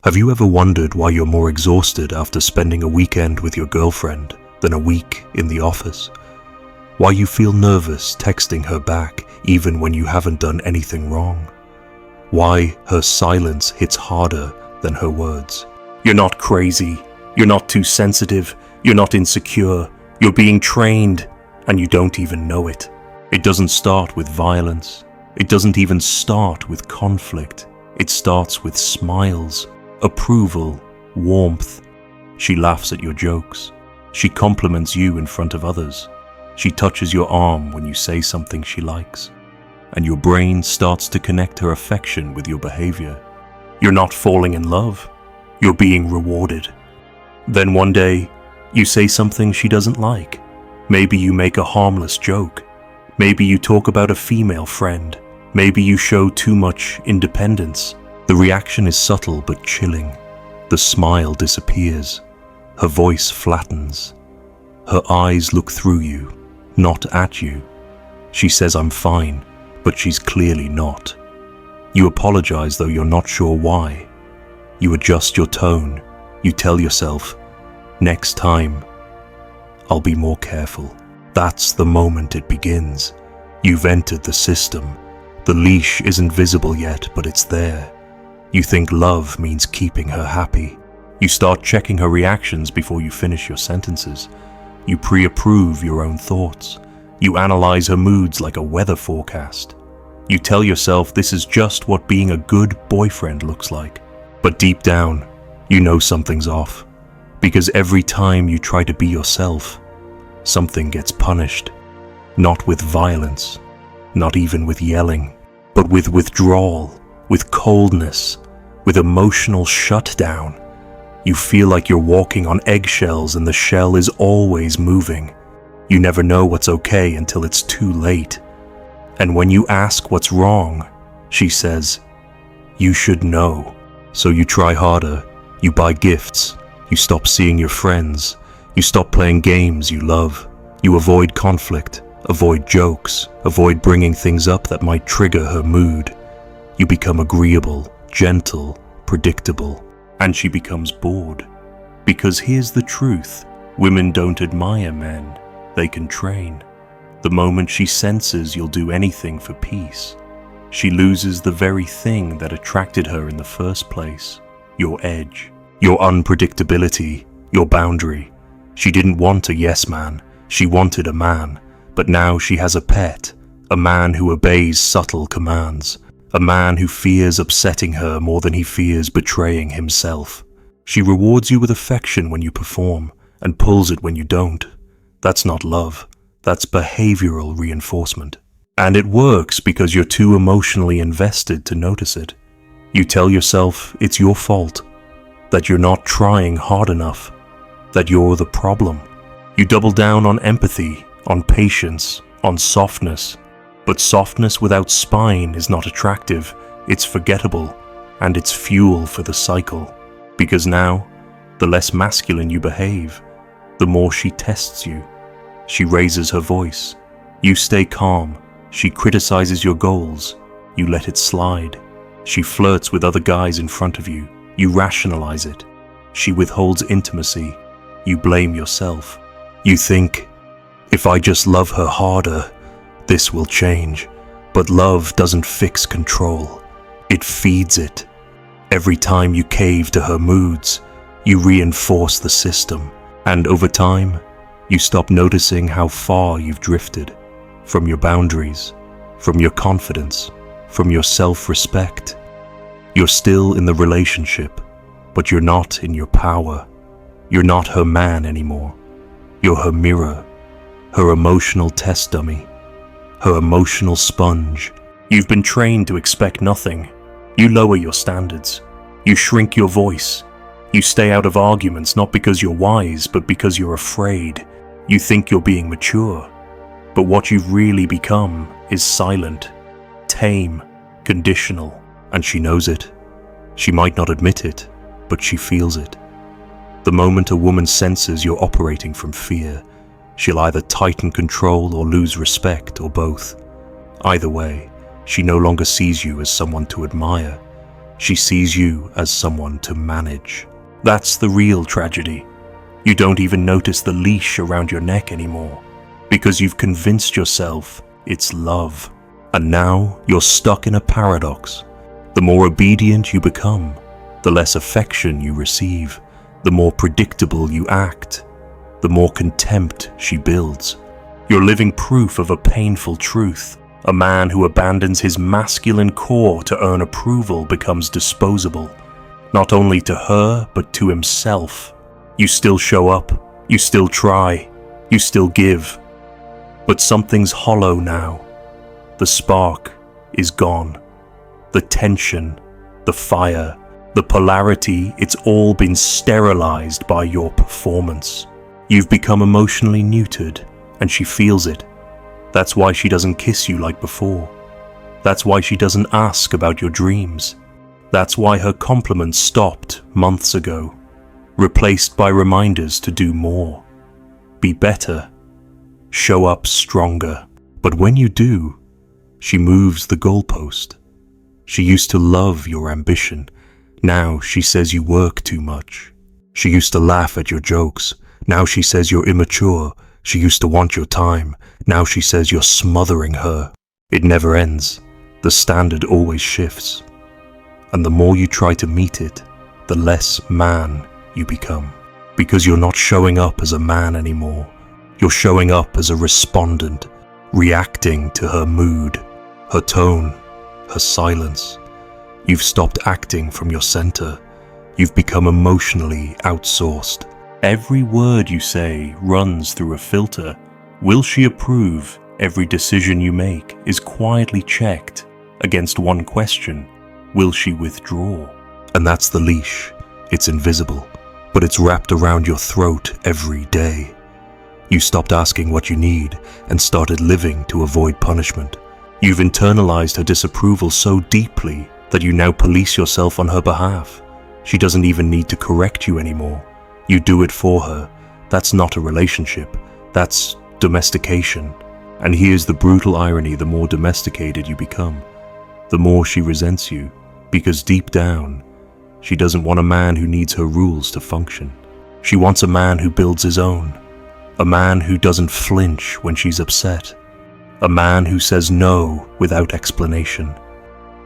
Have you ever wondered why you're more exhausted after spending a weekend with your girlfriend than a week in the office? Why you feel nervous texting her back even when you haven't done anything wrong? Why her silence hits harder than her words? You're not crazy, you're not too sensitive, you're not insecure, you're being trained and you don't even know it. It doesn't start with violence, it doesn't even start with conflict. It starts with smiles, approval, warmth. She laughs at your jokes. She compliments you in front of others. She touches your arm when you say something she likes. And your brain starts to connect her affection with your behavior. You're not falling in love. You're being rewarded. Then one day, you say something she doesn't like. Maybe you make a harmless joke. Maybe you talk about a female friend. Maybe you show too much independence. The reaction is subtle but chilling. The smile disappears. Her voice flattens. Her eyes look through you, not at you. She says, "I'm fine," but she's clearly not. You apologize though you're not sure why. You adjust your tone. You tell yourself, "Next time, I'll be more careful." That's the moment it begins. You've entered the system. The leash isn't visible yet, but it's there. You think love means keeping her happy. You start checking her reactions before you finish your sentences. You pre-approve your own thoughts. You analyze her moods like a weather forecast. You tell yourself this is just what being a good boyfriend looks like. But deep down, you know something's off. Because every time you try to be yourself, something gets punished. Not with violence, not even with yelling, but with withdrawal, with coldness, with emotional shutdown. You feel like you're walking on eggshells and the shell is always moving. You never know what's okay until it's too late. And when you ask what's wrong, she says, "You should know." So you try harder, you buy gifts, you stop seeing your friends, you stop playing games you love, you avoid conflict, avoid jokes, avoid bringing things up that might trigger her mood. You become agreeable, gentle, predictable, and she becomes bored. Because here's the truth, women don't admire men, they can train. The moment she senses you'll do anything for peace, she loses the very thing that attracted her in the first place, your edge, your unpredictability, your boundary. She didn't want a yes man, she wanted a man, but now she has a pet, a man who obeys subtle commands. A man who fears upsetting her more than he fears betraying himself. She rewards you with affection when you perform, and pulls it when you don't. That's not love, that's behavioral reinforcement. And it works because you're too emotionally invested to notice it. You tell yourself it's your fault, that you're not trying hard enough, that you're the problem. You double down on empathy, on patience, on softness. But softness without spine is not attractive, it's forgettable, and it's fuel for the cycle. Because now, the less masculine you behave, the more she tests you. She raises her voice. You stay calm. She criticizes your goals. You let it slide. She flirts with other guys in front of you. You rationalize it. She withholds intimacy. You blame yourself. You think, if I just love her harder, this will change. But love doesn't fix control. It feeds it. Every time you cave to her moods, you reinforce the system. And over time, you stop noticing how far you've drifted from your boundaries, from your confidence, from your self-respect. You're still in the relationship, but you're not in your power. You're not her man anymore. You're her mirror, her emotional test dummy, her emotional sponge. You've been trained to expect nothing. You lower your standards. You shrink your voice. You stay out of arguments not because you're wise, but because you're afraid. You think you're being mature. But what you've really become is silent, tame, conditional, and she knows it. She might not admit it, but she feels it. The moment a woman senses you're operating from fear, she'll either tighten control or lose respect, or both. Either way, she no longer sees you as someone to admire. She sees you as someone to manage. That's the real tragedy. You don't even notice the leash around your neck anymore, because you've convinced yourself it's love. And now you're stuck in a paradox. The more obedient you become, the less affection you receive. The more predictable you act, the more contempt she builds. You're living proof of a painful truth. A man who abandons his masculine core to earn approval becomes disposable, not only to her, but to himself. You still show up, you still try, you still give. But something's hollow now. The spark is gone. The tension, the fire, the polarity, it's all been sterilized by your performance. You've become emotionally neutered, and she feels it. That's why she doesn't kiss you like before. That's why she doesn't ask about your dreams. That's why her compliments stopped months ago, replaced by reminders to do more, be better, show up stronger. But when you do, she moves the goalpost. She used to love your ambition. Now she says you work too much. She used to laugh at your jokes. Now she says you're immature. She used to want your time. Now she says you're smothering her. It never ends. The standard always shifts. And the more you try to meet it, the less man you become. Because you're not showing up as a man anymore. You're showing up as a respondent, reacting to her mood, her tone, her silence. You've stopped acting from your center. You've become emotionally outsourced. Every word you say runs through a filter. Will she approve? Every decision you make is quietly checked against one question. Will she withdraw? And that's the leash. It's invisible, but it's wrapped around your throat every day. You stopped asking what you need and started living to avoid punishment. You've internalized her disapproval so deeply that you now police yourself on her behalf. She doesn't even need to correct you anymore. You do it for her. That's not a relationship. That's domestication. And here's the brutal irony: the more domesticated you become, the more she resents you, because deep down, she doesn't want a man who needs her rules to function. She wants a man who builds his own, a man who doesn't flinch when she's upset, a man who says no without explanation,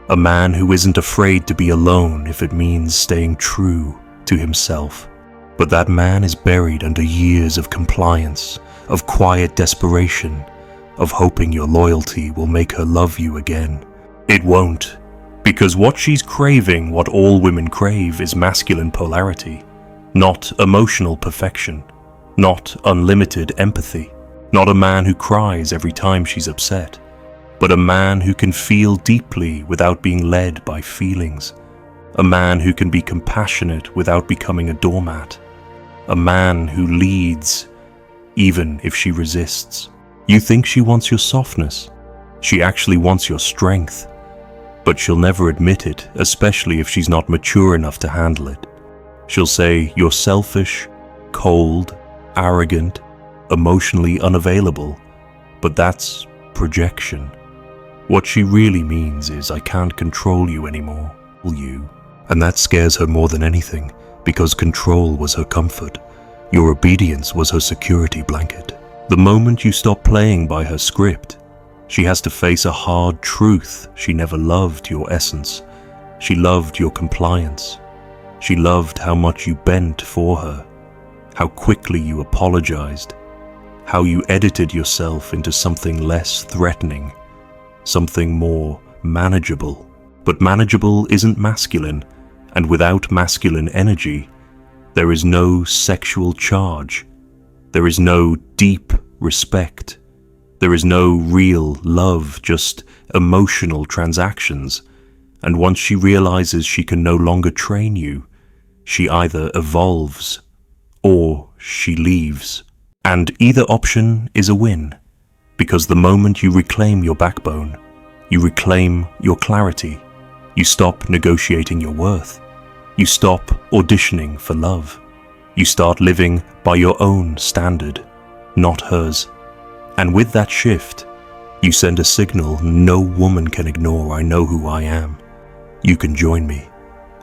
a man who isn't afraid to be alone if it means staying true to himself. But that man is buried under years of compliance, of quiet desperation, of hoping your loyalty will make her love you again. It won't, because what she's craving, what all women crave, is masculine polarity, not emotional perfection, not unlimited empathy, not a man who cries every time she's upset, but a man who can feel deeply without being led by feelings, a man who can be compassionate without becoming a doormat, a man who leads even if she resists. You think she wants your softness. She actually wants your strength, but she'll never admit it, especially if she's not mature enough to handle it. She'll say you're selfish, cold, arrogant, emotionally unavailable, but that's projection. What she really means is, I can't control you anymore, will you? And that scares her more than anything, because control was her comfort. Your obedience was her security blanket. The moment you stop playing by her script, she has to face a hard truth. She never loved your essence. She loved your compliance. She loved how much you bent for her, how quickly you apologized, how you edited yourself into something less threatening, something more manageable. But manageable isn't masculine, and without masculine energy, there is no sexual charge. There is no deep respect. There is no real love, just emotional transactions. And once she realizes she can no longer train you, she either evolves or she leaves. And either option is a win, because the moment you reclaim your backbone, you reclaim your clarity, you stop negotiating your worth, you stop auditioning for love, you start living by your own standard, not hers. And with that shift, you send a signal no woman can ignore. I know who I am. You can join me.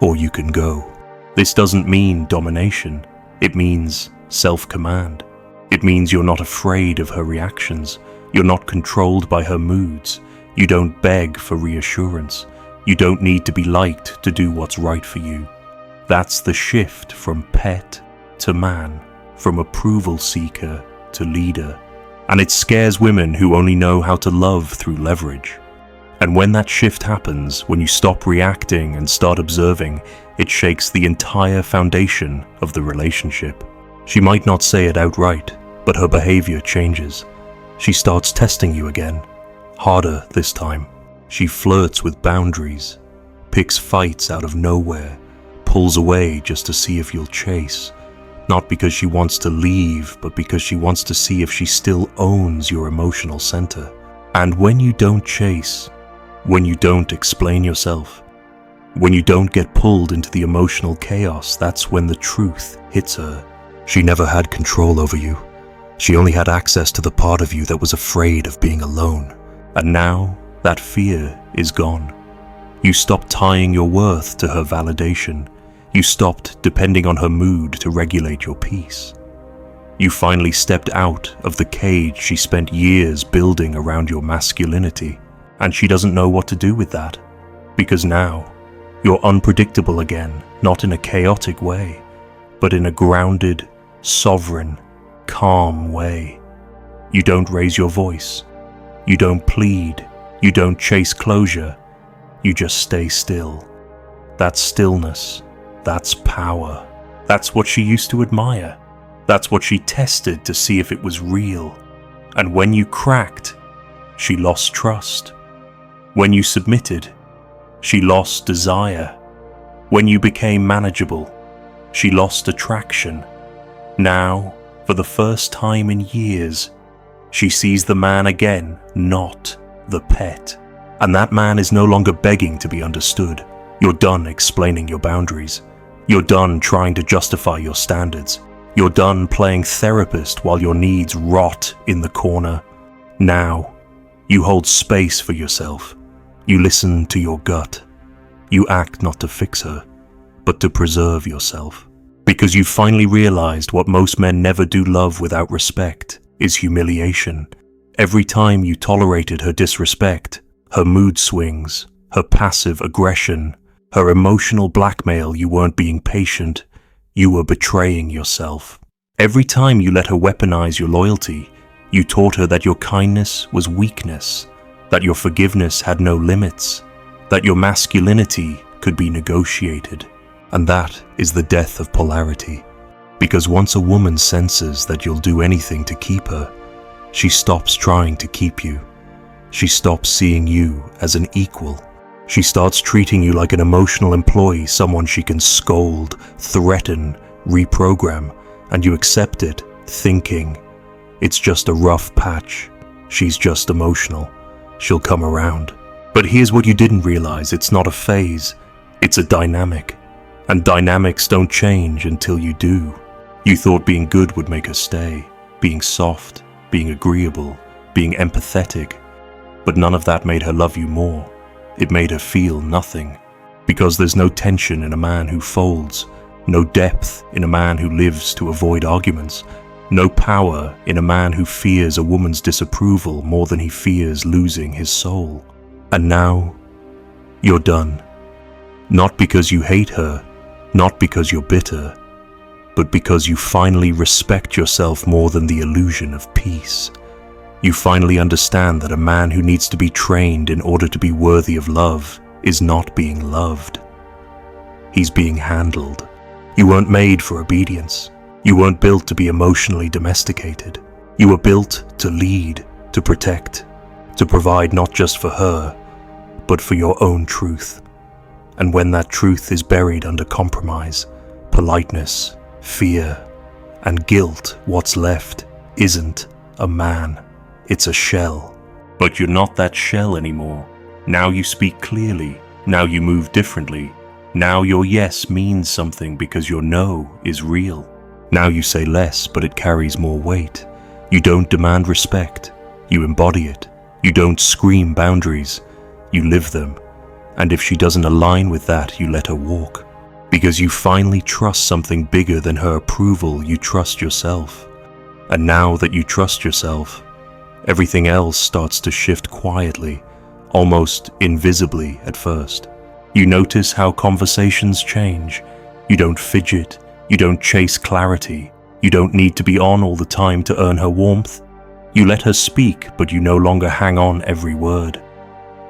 or you can go. This doesn't mean domination. It means self-command. It means you're not afraid of her reactions. You're not controlled by her moods. You don't beg for reassurance. You don't need to be liked to do what's right for you. That's the shift from pet to man, from approval seeker to leader. And it scares women who only know how to love through leverage. And when that shift happens, when you stop reacting and start observing, it shakes the entire foundation of the relationship. She might not say it outright, but her behavior changes. She starts testing you again, harder this time. She flirts with boundaries, picks fights out of nowhere, pulls away just to see if you'll chase. Not because she wants to leave, but because she wants to see if she still owns your emotional center. And when you don't chase, when you don't explain yourself, when you don't get pulled into the emotional chaos, that's when the truth hits her. She never had control over you. She only had access to the part of you that was afraid of being alone. And now, that fear is gone. You stopped tying your worth to her validation. You stopped depending on her mood to regulate your peace. You finally stepped out of the cage she spent years building around your masculinity, and she doesn't know what to do with that. Because now, you're unpredictable again, not in a chaotic way, but in a grounded, sovereign, calm way. You don't raise your voice. You don't plead. You don't chase closure. You just stay still. That's stillness. That's power. That's what she used to admire. That's what she tested to see if it was real. And when you cracked, she lost trust. When you submitted, she lost desire. When you became manageable, she lost attraction. Now, for the first time in years, she sees the man again, not the pet. And that man is no longer begging to be understood. You're done explaining your boundaries. You're done trying to justify your standards. You're done playing therapist while your needs rot in the corner. Now, you hold space for yourself. You listen to your gut. You act not to fix her, but to preserve yourself. Because you finally realized what most men never do love without respect is humiliation. Every time you tolerated her disrespect, her mood swings, her passive aggression, her emotional blackmail, you weren't being patient, you were betraying yourself. Every time you let her weaponize your loyalty, you taught her that your kindness was weakness, that your forgiveness had no limits, that your masculinity could be negotiated. And that is the death of polarity. Because once a woman senses that you'll do anything to keep her, she stops trying to keep you. She stops seeing you as an equal. She starts treating you like an emotional employee, someone she can scold, threaten, reprogram, and you accept it, thinking, it's just a rough patch. She's just emotional. She'll come around. But here's what you didn't realize, it's not a phase, it's a dynamic. And dynamics don't change until you do. You thought being good would make her stay, being soft, being agreeable, being empathetic. But none of that made her love you more. It made her feel nothing. Because there's no tension in a man who folds, no depth in a man who lives to avoid arguments, no power in a man who fears a woman's disapproval more than he fears losing his soul. And now, you're done. Not because you hate her, not because you're bitter, but because you finally respect yourself more than the illusion of peace. You finally understand that a man who needs to be trained in order to be worthy of love is not being loved. He's being handled. You weren't made for obedience. You weren't built to be emotionally domesticated. You were built to lead, to protect, to provide not just for her, but for your own truth. And when that truth is buried under compromise, politeness, fear, and guilt, what's left isn't a man. It's a shell. But you're not that shell anymore. Now you speak clearly. Now you move differently. Now your yes means something because your no is real. Now you say less, but it carries more weight. You don't demand respect. You embody it. You don't scream boundaries. You live them. And if she doesn't align with that, you let her walk. Because you finally trust something bigger than her approval, you trust yourself. And now that you trust yourself, everything else starts to shift quietly, almost invisibly at first. You notice how conversations change. You don't fidget, you don't chase clarity, you don't need to be on all the time to earn her warmth. You let her speak, but you no longer hang on every word,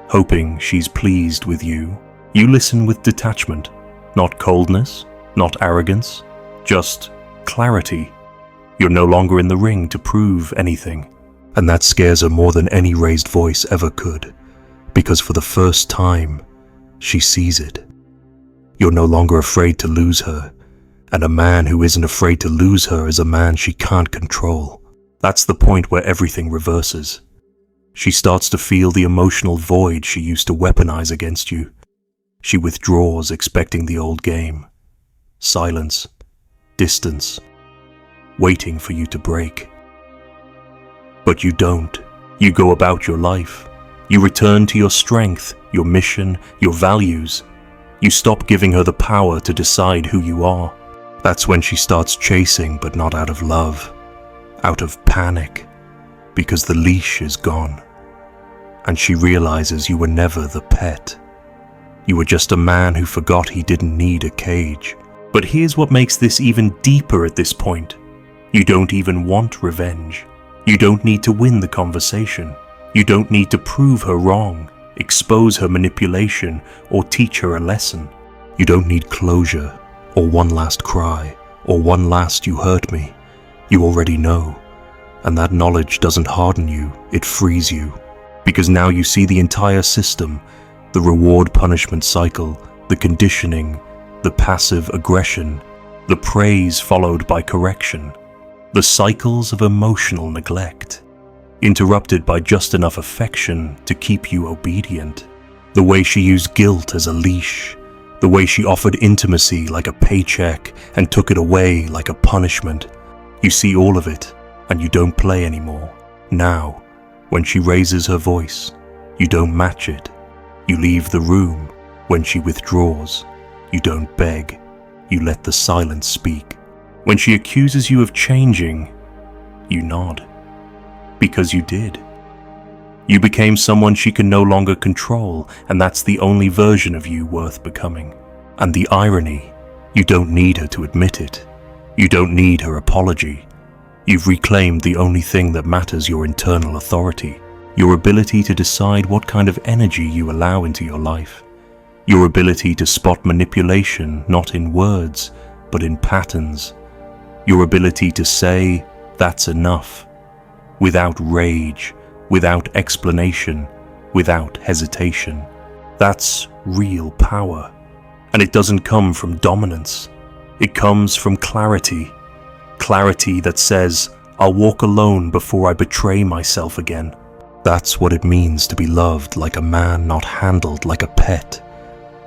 hoping she's pleased with you. You listen with detachment, not coldness, not arrogance, just clarity. You're no longer in the ring to prove anything. And that scares her more than any raised voice ever could, because for the first time, she sees it. You're no longer afraid to lose her, and a man who isn't afraid to lose her is a man she can't control. That's the point where everything reverses. She starts to feel the emotional void she used to weaponize against you. She withdraws, expecting the old game. Silence, distance, waiting for you to break. But you don't. You go about your life. You return to your strength, your mission, your values. You stop giving her the power to decide who you are. That's when she starts chasing, but not out of love, out of panic, because the leash is gone. And she realizes you were never the pet. You were just a man who forgot he didn't need a cage. But here's what makes this even deeper at this point. You don't even want revenge. You don't need to win the conversation. You don't need to prove her wrong, expose her manipulation, or teach her a lesson. You don't need closure, or one last cry, or one last "you hurt me." You already know. And that knowledge doesn't harden you, it frees you. Because now you see the entire system, the reward-punishment cycle, the conditioning, the passive aggression, the praise followed by correction, the cycles of emotional neglect, interrupted by just enough affection to keep you obedient. The way she used guilt as a leash, the way she offered intimacy like a paycheck and took it away like a punishment. You see all of it, and you don't play anymore. Now, when she raises her voice, you don't match it. You leave the room. When she withdraws, you don't beg. You let the silence speak. When she accuses you of changing, you nod. Because you did. You became someone she can no longer control, and that's the only version of you worth becoming. And the irony, you don't need her to admit it. You don't need her apology. You've reclaimed the only thing that matters, your internal authority, your ability to decide what kind of energy you allow into your life, your ability to spot manipulation not in words, but in patterns, your ability to say, "That's enough," without rage, without explanation, without hesitation. That's real power. And it doesn't come from dominance. It comes from clarity. Clarity that says, "I'll walk alone before I betray myself again." That's what it means to be loved like a man, not handled like a pet.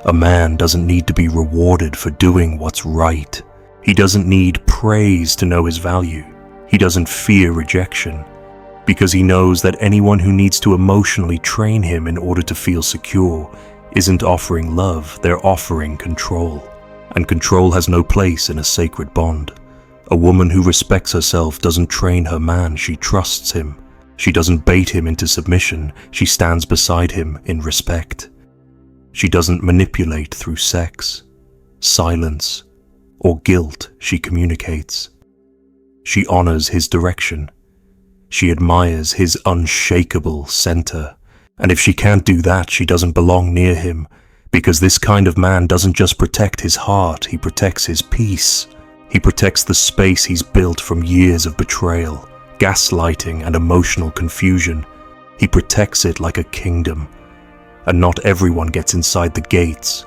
A man doesn't need to be rewarded for doing what's right. He doesn't need praise to know his value. He doesn't fear rejection, because he knows that anyone who needs to emotionally train him in order to feel secure isn't offering love, they're offering control. And control has no place in a sacred bond. A woman who respects herself doesn't train her man, she trusts him. She doesn't bait him into submission, she stands beside him in respect. She doesn't manipulate through sex, silence, or guilt, she communicates. She honors his direction. She admires his unshakable center. And if she can't do that, she doesn't belong near him, because this kind of man doesn't just protect his heart, he protects his peace. He protects the space he's built from years of betrayal, gaslighting, and emotional confusion. He protects it like a kingdom. And not everyone gets inside the gates.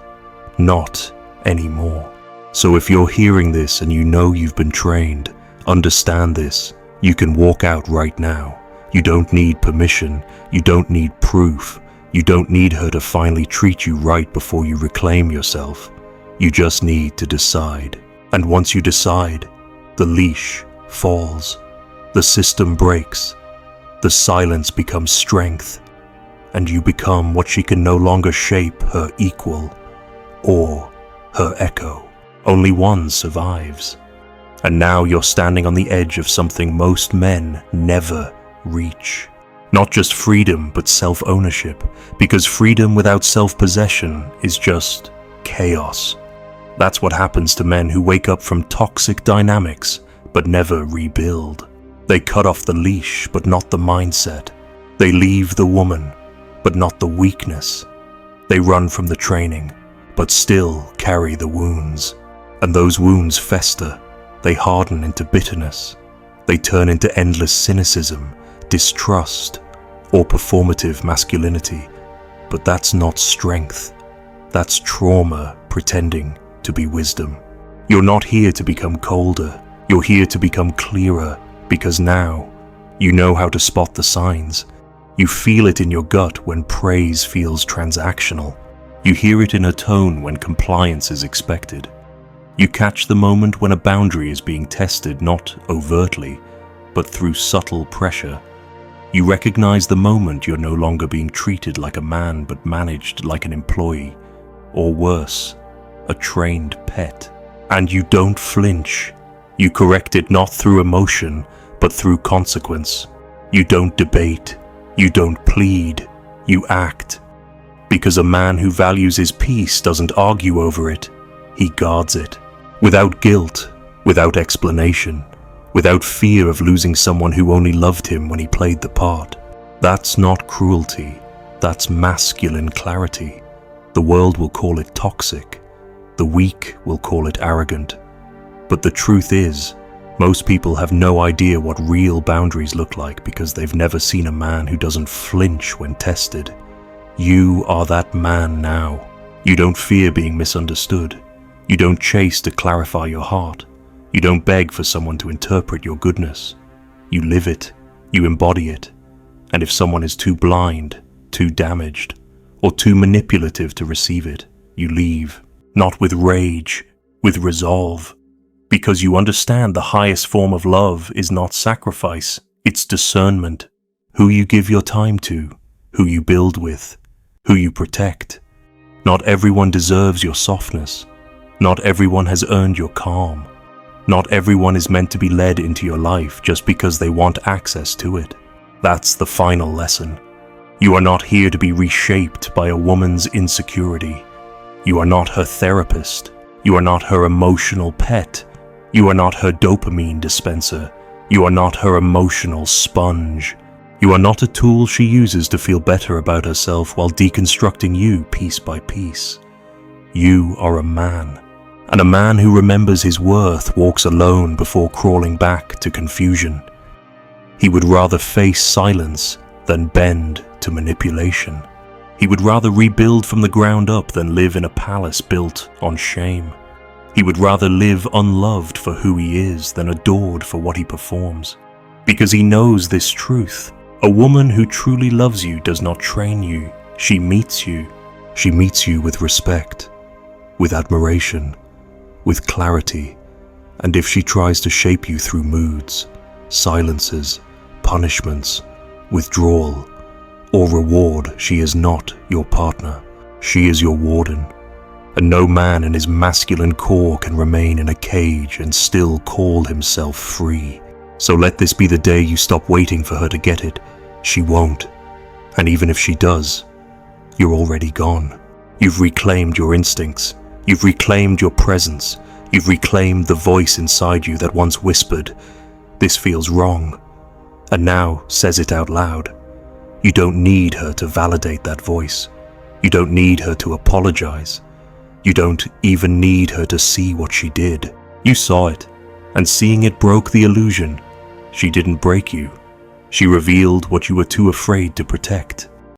Not anymore. So if you're hearing this and you know you've been trained, understand this. You can walk out right now. You don't need permission. You don't need proof. You don't need her to finally treat you right before you reclaim yourself. You just need to decide. And once you decide, the leash falls. The system breaks. The silence becomes strength. And you become what she can no longer shape, her equal or her echo. Only one survives. And now you're standing on the edge of something most men never reach. Not just freedom, but self-ownership, because freedom without self-possession is just chaos. That's what happens to men who wake up from toxic dynamics, but never rebuild. They cut off the leash, but not the mindset. They leave the woman, but not the weakness. They run from the training, but still carry the wounds. And those wounds fester. They harden into bitterness. They turn into endless cynicism, distrust, or performative masculinity. But that's not strength. That's trauma pretending to be wisdom. You're not here to become colder. You're here to become clearer, because now you know how to spot the signs. You feel it in your gut when praise feels transactional. You hear it in a tone when compliance is expected. You catch the moment when a boundary is being tested not overtly, but through subtle pressure. You recognize the moment you're no longer being treated like a man but managed like an employee, or worse, a trained pet. And you don't flinch. You correct it not through emotion, but through consequence. You don't debate. You don't plead. You act. Because a man who values his peace doesn't argue over it. He guards it. Without guilt, without explanation, without fear of losing someone who only loved him when he played the part. That's not cruelty. That's masculine clarity. The world will call it toxic. The weak will call it arrogant. But the truth is, most people have no idea what real boundaries look like because they've never seen a man who doesn't flinch when tested. You are that man now. You don't fear being misunderstood. You don't chase to clarify your heart. You don't beg for someone to interpret your goodness. You live it. You embody it. And if someone is too blind, too damaged, or too manipulative to receive it, you leave. Not with rage, with resolve. Because you understand the highest form of love is not sacrifice, it's discernment. Who you give your time to, who you build with, who you protect. Not everyone deserves your softness. Not everyone has earned your calm. Not everyone is meant to be led into your life just because they want access to it. That's the final lesson. You are not here to be reshaped by a woman's insecurity. You are not her therapist. You are not her emotional pet. You are not her dopamine dispenser. You are not her emotional sponge. You are not a tool she uses to feel better about herself while deconstructing you piece by piece. You are a man. And a man who remembers his worth walks alone before crawling back to confusion. He would rather face silence than bend to manipulation. He would rather rebuild from the ground up than live in a palace built on shame. He would rather live unloved for who he is than adored for what he performs. Because he knows this truth. A woman who truly loves you does not train you. She meets you. She meets you with respect, with admiration, with clarity, and if she tries to shape you through moods, silences, punishments, withdrawal, or reward, she is not your partner. She is your warden. And no man in his masculine core can remain in a cage and still call himself free. So let this be the day you stop waiting for her to get it. She won't. And even if she does, you're already gone. You've reclaimed your instincts. You've reclaimed your presence. You've reclaimed the voice inside you that once whispered, "This feels wrong," and now says it out loud. You don't need her to validate that voice. You don't need her to apologize. You don't even need her to see what she did. You saw it, and seeing it broke the illusion. She didn't break you. She revealed what you were too afraid to protect.